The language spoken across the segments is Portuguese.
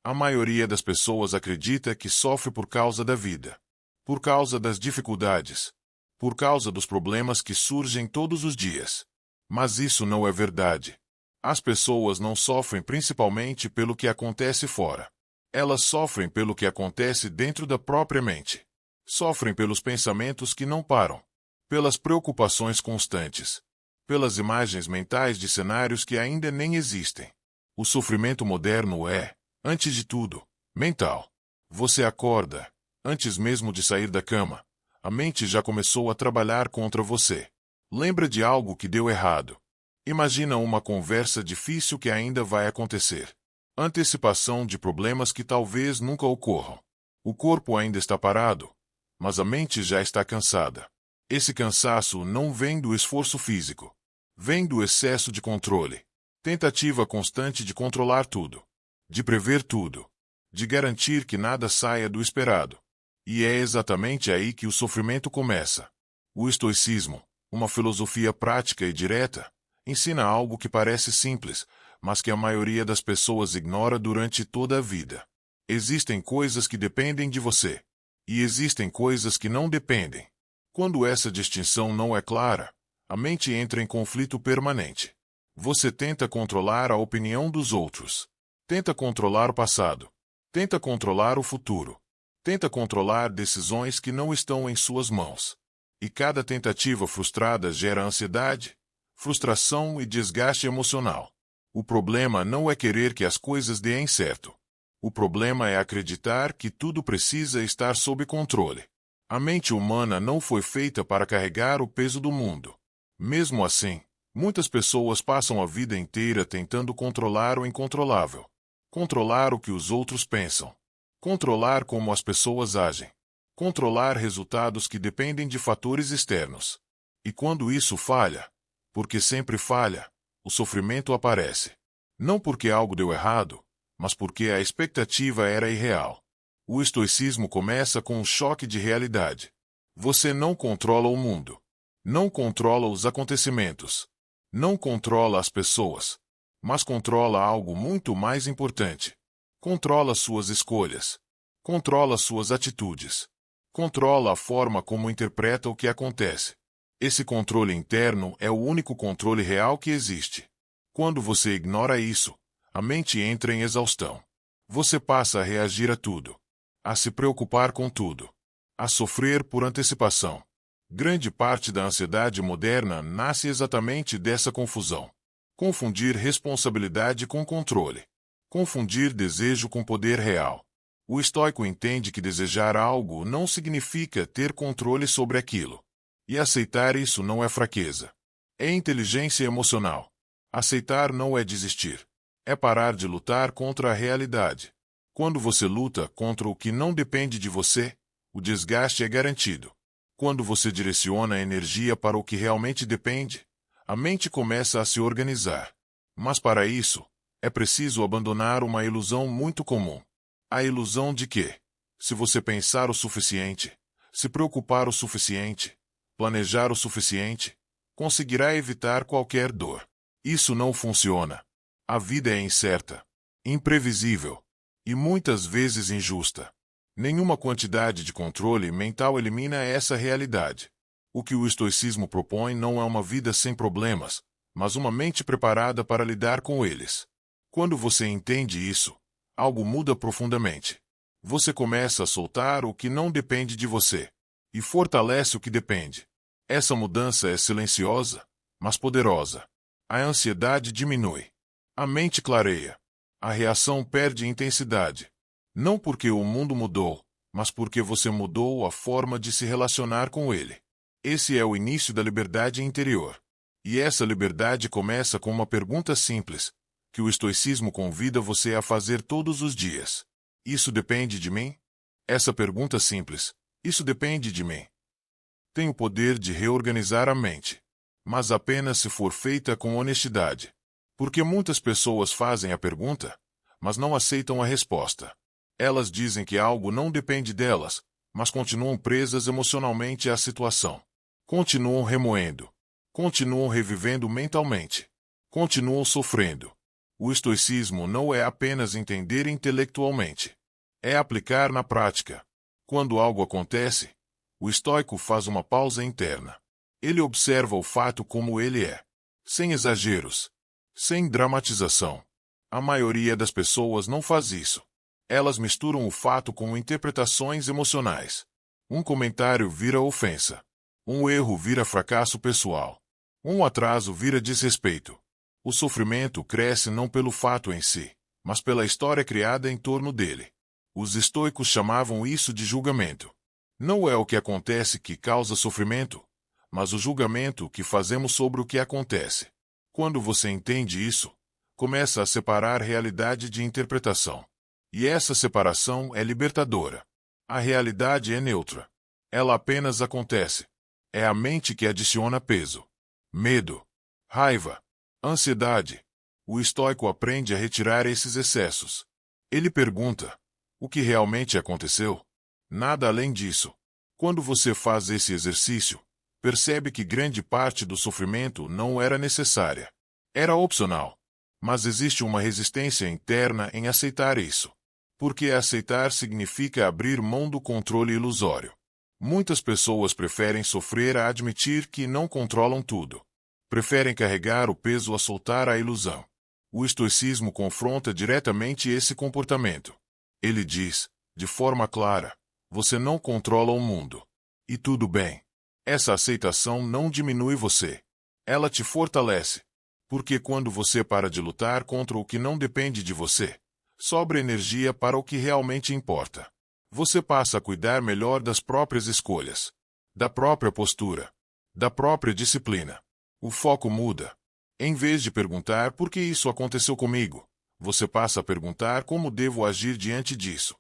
A maioria das pessoas acredita que sofre por causa da vida, por causa das dificuldades, por causa dos problemas que surgem todos os dias. Mas isso não é verdade. As pessoas não sofrem principalmente pelo que acontece fora. Elas sofrem pelo que acontece dentro da própria mente. Sofrem pelos pensamentos que não param, pelas preocupações constantes, pelas imagens mentais de cenários que ainda nem existem. O sofrimento moderno é, antes de tudo, mental. Você acorda, antes mesmo de sair da cama, a mente já começou a trabalhar contra você. Lembra de algo que deu errado. Imagina uma conversa difícil que ainda vai acontecer. Antecipação de problemas que talvez nunca ocorram. O corpo ainda está parado, mas a mente já está cansada. Esse cansaço não vem do esforço físico. Vem do excesso de controle. Tentativa constante de controlar tudo. De prever tudo. De garantir que nada saia do esperado. E é exatamente aí que o sofrimento começa. O estoicismo, uma filosofia prática e direta, ensina algo que parece simples, mas que a maioria das pessoas ignora durante toda a vida. Existem coisas que dependem de você. E existem coisas que não dependem. Quando essa distinção não é clara, a mente entra em conflito permanente. Você tenta controlar a opinião dos outros. Tenta controlar o passado. Tenta controlar o futuro. Tenta controlar decisões que não estão em suas mãos. E cada tentativa frustrada gera ansiedade, frustração e desgaste emocional. O problema não é querer que as coisas deem certo. O problema é acreditar que tudo precisa estar sob controle. A mente humana não foi feita para carregar o peso do mundo. Mesmo assim, muitas pessoas passam a vida inteira tentando controlar o incontrolável. Controlar o que os outros pensam. Controlar como as pessoas agem. Controlar resultados que dependem de fatores externos. E quando isso falha, porque sempre falha, o sofrimento aparece. Não porque algo deu errado, mas porque a expectativa era irreal. O estoicismo começa com um choque de realidade. Você não controla o mundo. Não controla os acontecimentos. Não controla as pessoas. Mas controla algo muito mais importante. Controla suas escolhas. Controla suas atitudes. Controla a forma como interpreta o que acontece. Esse controle interno é o único controle real que existe. Quando você ignora isso, a mente entra em exaustão. Você passa a reagir a tudo. A se preocupar com tudo. A sofrer por antecipação. Grande parte da ansiedade moderna nasce exatamente dessa confusão. Confundir responsabilidade com controle. Confundir desejo com poder real. O estoico entende que desejar algo não significa ter controle sobre aquilo. E aceitar isso não é fraqueza. É inteligência emocional. Aceitar não é desistir. É parar de lutar contra a realidade. Quando você luta contra o que não depende de você, o desgaste é garantido. Quando você direciona a energia para o que realmente depende, a mente começa a se organizar. Mas para isso, é preciso abandonar uma ilusão muito comum. A ilusão de que, se você pensar o suficiente, se preocupar o suficiente, planejar o suficiente, conseguirá evitar qualquer dor. Isso não funciona. A vida é incerta, imprevisível e muitas vezes injusta. Nenhuma quantidade de controle mental elimina essa realidade. O que o estoicismo propõe não é uma vida sem problemas, mas uma mente preparada para lidar com eles. Quando você entende isso, algo muda profundamente. Você começa a soltar o que não depende de você e fortalece o que depende. Essa mudança é silenciosa, mas poderosa. A ansiedade diminui. A mente clareia. A reação perde intensidade. Não porque o mundo mudou, mas porque você mudou a forma de se relacionar com ele. Esse é o início da liberdade interior. E essa liberdade começa com uma pergunta simples, que o estoicismo convida você a fazer todos os dias. Isso depende de mim? Essa pergunta simples, isso depende de mim, tem o poder de reorganizar a mente. Mas apenas se for feita com honestidade. Porque muitas pessoas fazem a pergunta, mas não aceitam a resposta. Elas dizem que algo não depende delas, mas continuam presas emocionalmente à situação. Continuam remoendo. Continuam revivendo mentalmente. Continuam sofrendo. O estoicismo não é apenas entender intelectualmente. É aplicar na prática. Quando algo acontece, o estoico faz uma pausa interna. Ele observa o fato como ele é, sem exageros, sem dramatização. A maioria das pessoas não faz isso. Elas misturam o fato com interpretações emocionais. Um comentário vira ofensa. Um erro vira fracasso pessoal. Um atraso vira desrespeito. O sofrimento cresce não pelo fato em si, mas pela história criada em torno dele. Os estoicos chamavam isso de julgamento. Não é o que acontece que causa sofrimento, mas o julgamento que fazemos sobre o que acontece. Quando você entende isso, começa a separar realidade de interpretação. E essa separação é libertadora. A realidade é neutra. Ela apenas acontece. É a mente que adiciona peso, medo, raiva, ansiedade. O estoico aprende a retirar esses excessos. Ele pergunta: o que realmente aconteceu? Nada além disso. Quando você faz esse exercício, percebe que grande parte do sofrimento não era necessária. Era opcional. Mas existe uma resistência interna em aceitar isso. Porque aceitar significa abrir mão do controle ilusório. Muitas pessoas preferem sofrer a admitir que não controlam tudo. Preferem carregar o peso a soltar a ilusão. O estoicismo confronta diretamente esse comportamento. Ele diz, de forma clara, você não controla o mundo. E tudo bem. Essa aceitação não diminui você. Ela te fortalece. Porque quando você para de lutar contra o que não depende de você, sobra energia para o que realmente importa. Você passa a cuidar melhor das próprias escolhas, da própria postura, da própria disciplina. O foco muda. Em vez de perguntar por que isso aconteceu comigo, você passa a perguntar como devo agir diante disso.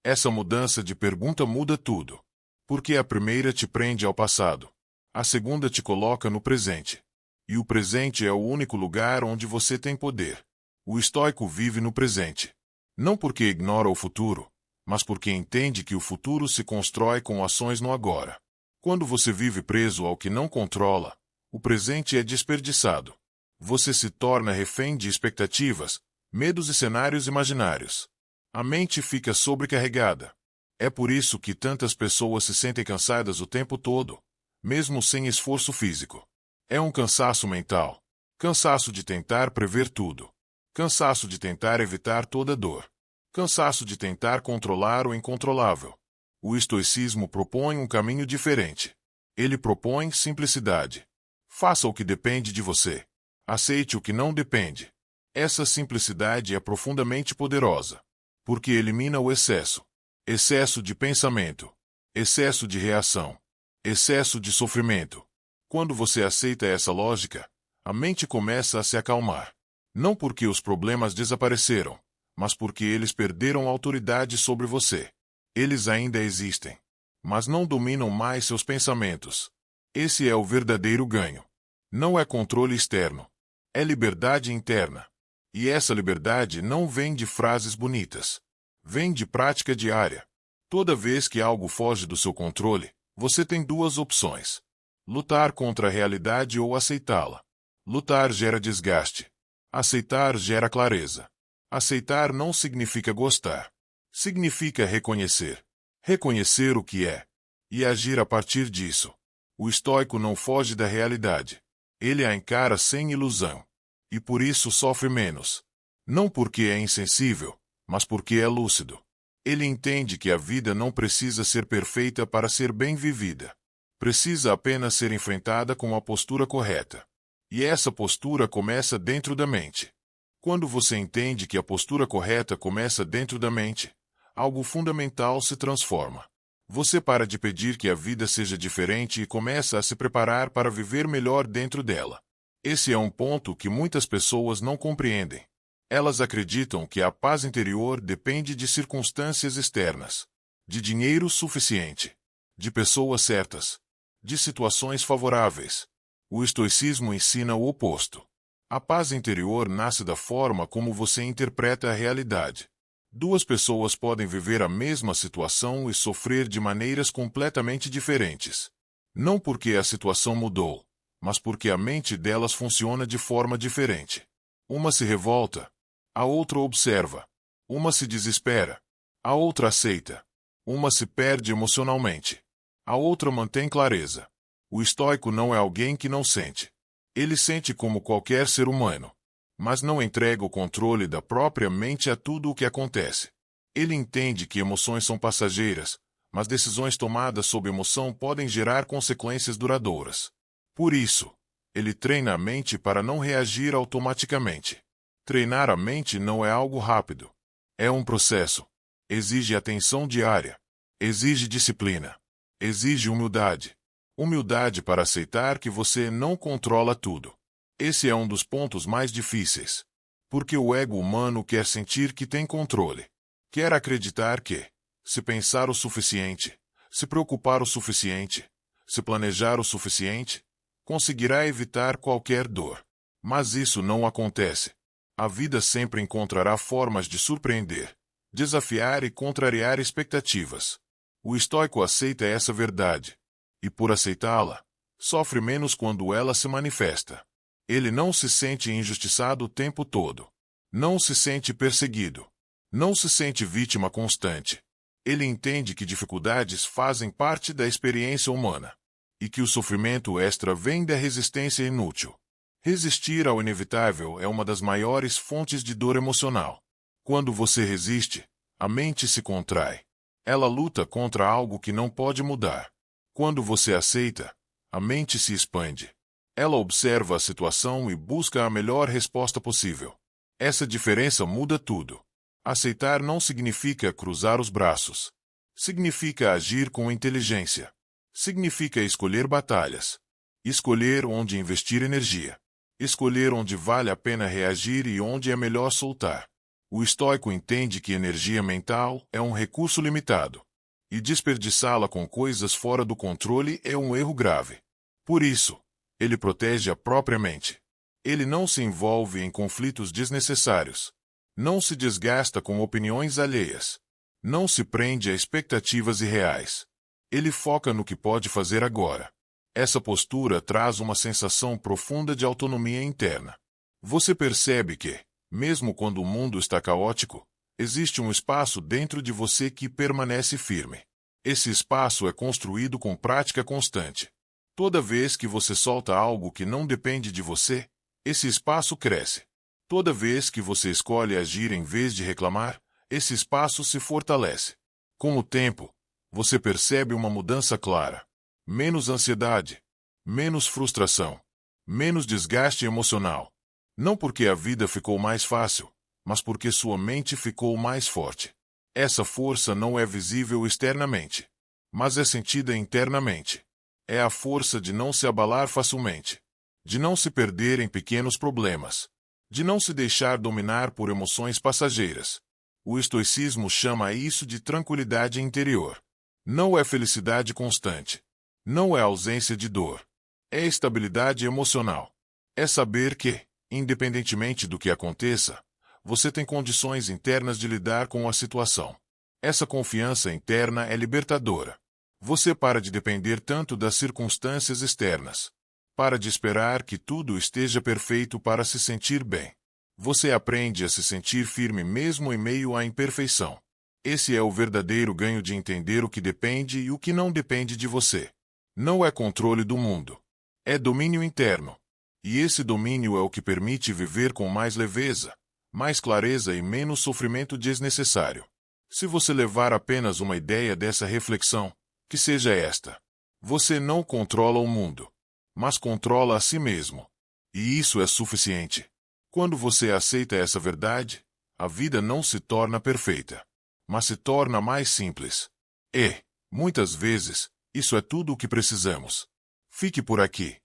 Essa mudança de pergunta muda tudo. Porque a primeira te prende ao passado. A segunda te coloca no presente. E o presente é o único lugar onde você tem poder. O estoico vive no presente. Não porque ignora o futuro, mas porque entende que o futuro se constrói com ações no agora. Quando você vive preso ao que não controla, o presente é desperdiçado. Você se torna refém de expectativas, medos e cenários imaginários. A mente fica sobrecarregada. É por isso que tantas pessoas se sentem cansadas o tempo todo, mesmo sem esforço físico. É um cansaço mental. Cansaço de tentar prever tudo. Cansaço de tentar evitar toda dor. Cansaço de tentar controlar o incontrolável. O estoicismo propõe um caminho diferente. Ele propõe simplicidade. Faça o que depende de você. Aceite o que não depende. Essa simplicidade é profundamente poderosa. Porque elimina o excesso. Excesso de pensamento. Excesso de reação. Excesso de sofrimento. Quando você aceita essa lógica, a mente começa a se acalmar. Não porque os problemas desapareceram, mas porque eles perderam autoridade sobre você. Eles ainda existem, mas não dominam mais seus pensamentos. Esse é o verdadeiro ganho. Não é controle externo. É liberdade interna. E essa liberdade não vem de frases bonitas. Vem de prática diária. Toda vez que algo foge do seu controle, você tem duas opções: lutar contra a realidade ou aceitá-la. Lutar gera desgaste. Aceitar gera clareza. Aceitar não significa gostar. Significa reconhecer. Reconhecer o que é. E agir a partir disso. O estoico não foge da realidade. Ele a encara sem ilusão. E por isso sofre menos. Não porque é insensível, mas porque é lúcido. Ele entende que a vida não precisa ser perfeita para ser bem vivida. Precisa apenas ser enfrentada com a postura correta. E essa postura começa dentro da mente. Quando você entende que a postura correta começa dentro da mente, algo fundamental se transforma. Você para de pedir que a vida seja diferente e começa a se preparar para viver melhor dentro dela. Esse é um ponto que muitas pessoas não compreendem. Elas acreditam que a paz interior depende de circunstâncias externas, de dinheiro suficiente, de pessoas certas, de situações favoráveis. O estoicismo ensina o oposto. A paz interior nasce da forma como você interpreta a realidade. Duas pessoas podem viver a mesma situação e sofrer de maneiras completamente diferentes. Não porque a situação mudou, mas porque a mente delas funciona de forma diferente. Uma se revolta, a outra observa. Uma se desespera, a outra aceita. Uma se perde emocionalmente, a outra mantém clareza. O estoico não é alguém que não sente. Ele sente como qualquer ser humano, mas não entrega o controle da própria mente a tudo o que acontece. Ele entende que emoções são passageiras, mas decisões tomadas sob emoção podem gerar consequências duradouras. Por isso, ele treina a mente para não reagir automaticamente. Treinar a mente não é algo rápido. É um processo. Exige atenção diária. Exige disciplina. Exige humildade. Humildade para aceitar que você não controla tudo. Esse é um dos pontos mais difíceis. Porque o ego humano quer sentir que tem controle. Quer acreditar que, se pensar o suficiente, se preocupar o suficiente, se planejar o suficiente, conseguirá evitar qualquer dor. Mas isso não acontece. A vida sempre encontrará formas de surpreender, desafiar e contrariar expectativas. O estoico aceita essa verdade. E por aceitá-la, sofre menos quando ela se manifesta. Ele não se sente injustiçado o tempo todo. Não se sente perseguido. Não se sente vítima constante. Ele entende que dificuldades fazem parte da experiência humana. E que o sofrimento extra vem da resistência inútil. Resistir ao inevitável é uma das maiores fontes de dor emocional. Quando você resiste, a mente se contrai. Ela luta contra algo que não pode mudar. Quando você aceita, a mente se expande. Ela observa a situação e busca a melhor resposta possível. Essa diferença muda tudo. Aceitar não significa cruzar os braços. Significa agir com inteligência. Significa escolher batalhas. Escolher onde investir energia. Escolher onde vale a pena reagir e onde é melhor soltar. O estoico entende que energia mental é um recurso limitado. E desperdiçá-la com coisas fora do controle é um erro grave. Por isso, ele protege a própria mente. Ele não se envolve em conflitos desnecessários. Não se desgasta com opiniões alheias. Não se prende a expectativas irreais. Ele foca no que pode fazer agora. Essa postura traz uma sensação profunda de autonomia interna. Você percebe que, mesmo quando o mundo está caótico, existe um espaço dentro de você que permanece firme. Esse espaço é construído com prática constante. Toda vez que você solta algo que não depende de você, esse espaço cresce. Toda vez que você escolhe agir em vez de reclamar, esse espaço se fortalece. Com o tempo, você percebe uma mudança clara. Menos ansiedade, menos frustração, menos desgaste emocional. Não porque a vida ficou mais fácil, mas porque sua mente ficou mais forte. Essa força não é visível externamente, mas é sentida internamente. É a força de não se abalar facilmente, de não se perder em pequenos problemas, de não se deixar dominar por emoções passageiras. O estoicismo chama isso de tranquilidade interior. Não é felicidade constante. Não é ausência de dor. É estabilidade emocional. É saber que, independentemente do que aconteça, você tem condições internas de lidar com a situação. Essa confiança interna é libertadora. Você para de depender tanto das circunstâncias externas. Para de esperar que tudo esteja perfeito para se sentir bem. Você aprende a se sentir firme mesmo em meio à imperfeição. Esse é o verdadeiro ganho de entender o que depende e o que não depende de você. Não é controle do mundo. É domínio interno. E esse domínio é o que permite viver com mais leveza, mais clareza e menos sofrimento desnecessário. Se você levar apenas uma ideia dessa reflexão, que seja esta: você não controla o mundo, mas controla a si mesmo. E isso é suficiente. Quando você aceita essa verdade, a vida não se torna perfeita, mas se torna mais simples. E, muitas vezes, isso é tudo o que precisamos. Fique por aqui.